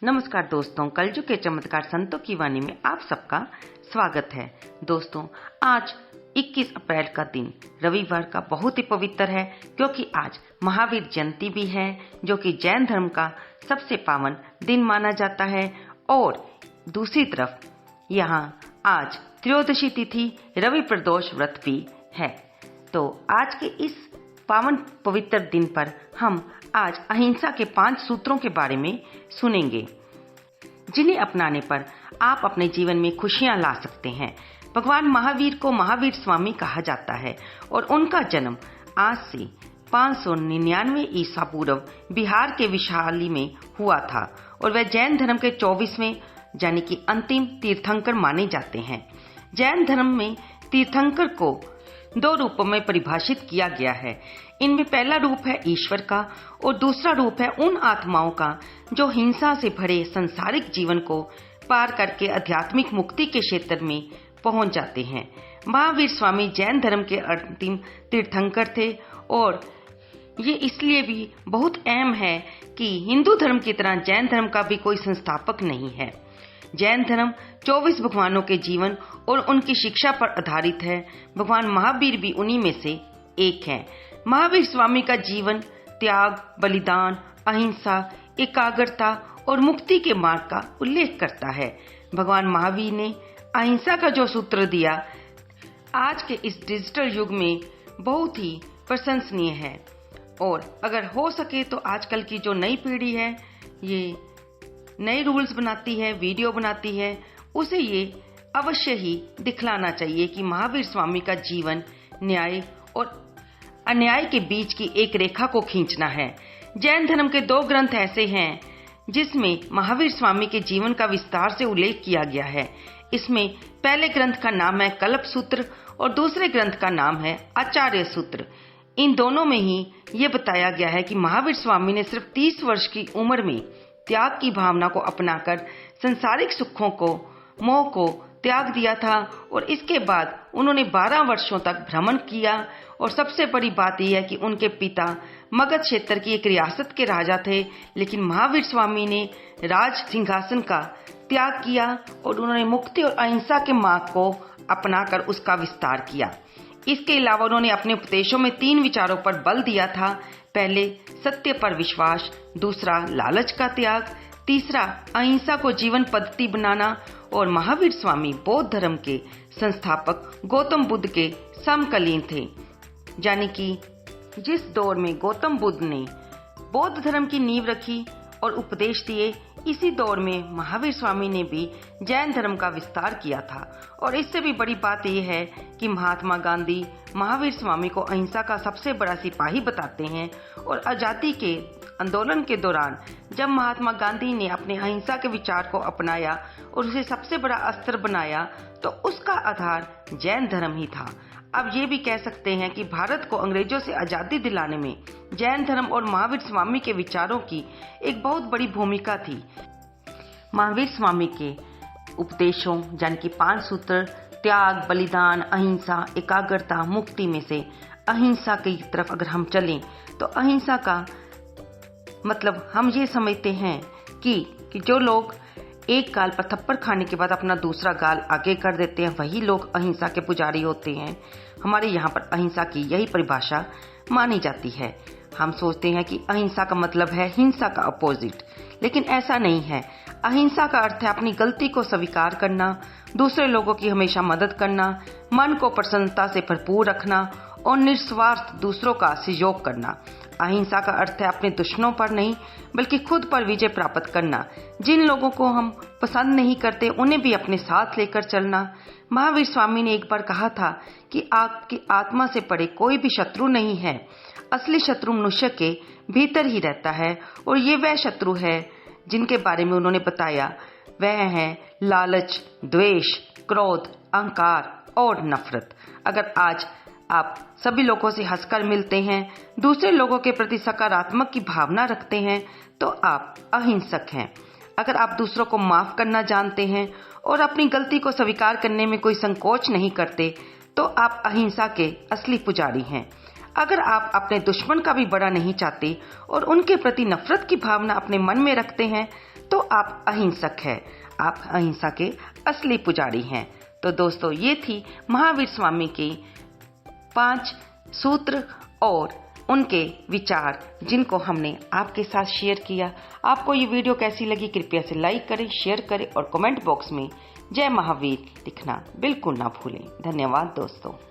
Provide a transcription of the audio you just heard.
नमस्कार दोस्तों, कलयुग के चमत्कार संतों की वाणी में आप सबका स्वागत है। दोस्तों, आज 21 अप्रैल का दिन रविवार का बहुत ही पवित्र है, क्योंकि आज महावीर जयंती भी है, जो कि जैन धर्म का सबसे पावन दिन माना जाता है। और दूसरी तरफ यहाँ आज त्रयोदशी तिथि रवि प्रदोष व्रत भी है। तो आज के इस पावन पवित्र दिन पर हम आज अहिंसा के 5 सूत्रों के बारे में सुनेंगे, जिन्हें अपनाने पर आप अपने जीवन में खुशियां ला सकते हैं। भगवान महावीर को महावीर स्वामी कहा जाता है और उनका जन्म आज से 599 ईसा पूर्व बिहार के विशाली में हुआ था और वह जैन धर्म के 24वें यानी कि अंतिम तीर्थंकर माने जाते हैं। जैन धर्म में तीर्थंकर को 2 रूपों में परिभाषित किया गया है। इनमें पहला रूप है ईश्वर का और दूसरा रूप है उन आत्माओं का जो हिंसा से भरे संसारिक जीवन को पार करके आध्यात्मिक मुक्ति के क्षेत्र में पहुंच जाते हैं। महावीर स्वामी जैन धर्म के अंतिम तीर्थंकर थे और ये इसलिए भी बहुत अहम है कि हिंदू धर्म की तरह जैन धर्म का भी कोई संस्थापक नहीं है। जैन धर्म 24 भगवानों के जीवन और उनकी शिक्षा पर आधारित है। भगवान महावीर भी उन्हीं में से एक हैं। महावीर स्वामी का जीवन त्याग, बलिदान, अहिंसा, एकाग्रता और मुक्ति के मार्ग का उल्लेख करता है। भगवान महावीर ने अहिंसा का जो सूत्र दिया, आज के इस डिजिटल युग में बहुत ही प्रशंसनीय है। और अगर हो सके तो आजकल की जो नई पीढ़ी है, ये नए रूल्स बनाती है, वीडियो बनाती है, उसे ये अवश्य ही दिखलाना चाहिए कि महावीर स्वामी का जीवन न्याय और अन्याय के बीच की एक रेखा को खींचना है। जैन धर्म के 2 ग्रंथ ऐसे हैं जिसमें महावीर स्वामी के जीवन का विस्तार से उल्लेख किया गया है। इसमें पहले ग्रंथ का नाम है कल्प सूत्र और दूसरे ग्रंथ का नाम है आचार्य सूत्र। इन दोनों में ही ये बताया गया है कि महावीर स्वामी ने सिर्फ 30 वर्ष की उम्र में त्याग की भावना को अपनाकर संसारिक सुखों को, मोह को त्याग दिया था और इसके बाद उन्होंने 12 वर्षों तक भ्रमण किया। और सबसे बड़ी बात यह है कि उनके पिता मगध क्षेत्र की एक रियासत के राजा थे, लेकिन महावीर स्वामी ने राज सिंहासन का त्याग किया और उन्होंने मुक्ति और अहिंसा के मार्ग को अपनाकर उसका विस्तार किया। इसके अलावा उन्होंने अपने उपदेशों में 3 विचारों पर बल दिया था। पहले सत्य पर विश्वास, दूसरा लालच का त्याग, तीसरा अहिंसा को जीवन पद्धति बनाना। और महावीर स्वामी बौद्ध धर्म के संस्थापक गौतम बुद्ध के समकालीन थे, यानी कि जिस दौर में गौतम बुद्ध ने बौद्ध धर्म की नींव रखी और उपदेश दिए, इसी दौर में महावीर स्वामी ने भी जैन धर्म का विस्तार किया था। और इससे भी बड़ी बात यह है कि महात्मा गांधी महावीर स्वामी को अहिंसा का सबसे बड़ा सिपाही बताते हैं। और आजादी के आंदोलन के दौरान जब महात्मा गांधी ने अपने अहिंसा के विचार को अपनाया और उसे सबसे बड़ा अस्त्र बनाया, तो उसका आधार जैन धर्म ही था। अब ये भी कह सकते हैं कि भारत को अंग्रेजों से आजादी दिलाने में जैन धर्म और महावीर स्वामी के विचारों की एक बहुत बड़ी भूमिका थी। महावीर स्वामी के उपदेशों यानी कि 5 सूत्र त्याग, बलिदान, अहिंसा, एकाग्रता, मुक्ति में से अहिंसा की तरफ अगर हम चलें तो अहिंसा का मतलब हम ये समझते हैं कि जो लोग एक गाल पर थप्पड़ खाने के बाद अपना दूसरा गाल आगे कर देते हैं, वही लोग अहिंसा के पुजारी होते हैं। हमारे यहाँ पर अहिंसा की यही परिभाषा मानी जाती है। हम सोचते हैं कि अहिंसा का मतलब है हिंसा का अपोजिट, लेकिन ऐसा नहीं है। अहिंसा का अर्थ है अपनी गलती को स्वीकार करना, दूसरे लोगों की हमेशा मदद करना, मन को प्रसन्नता से भरपूर रखना और निस्वार्थ दूसरों का सहयोग करना। अहिंसा का अर्थ है अपने दुश्मनों पर नहीं बल्कि खुद पर विजय प्राप्त करना। जिन लोगों को हम पसंद नहीं करते उन्हें भी अपने साथ लेकर चलना। महावीर स्वामी ने एक बार कहा था कि आपकी आत्मा से परे कोई भी शत्रु नहीं है। असली शत्रु मनुष्य के भीतर ही रहता है और ये वह शत्रु है जिनके बारे में उन्होंने बताया, वह है लालच, द्वेष, क्रोध, अहंकार और नफरत। अगर आज आप सभी लोगों से हंसकर मिलते हैं, दूसरे लोगों के प्रति सकारात्मक की भावना रखते हैं, तो आप अहिंसक हैं। अगर आप दूसरों को माफ करना जानते हैं और अपनी गलती को स्वीकार करने में कोई संकोच नहीं करते, तो आप अहिंसा के असली पुजारी हैं। अगर आप अपने दुश्मन का भी बड़ा नहीं चाहते और उनके प्रति नफरत की भावना अपने मन में रखते हैं, तो आप अहिंसक हैं, आप अहिंसा के असली पुजारी हैं। तो दोस्तों, ये थी महावीर स्वामी की 5 सूत्र और उनके विचार, जिनको हमने आपके साथ शेयर किया। आपको ये वीडियो कैसी लगी कृपया से लाइक करें, शेयर करें और कमेंट बॉक्स में जय महावीर लिखना बिल्कुल ना भूलें। धन्यवाद दोस्तों।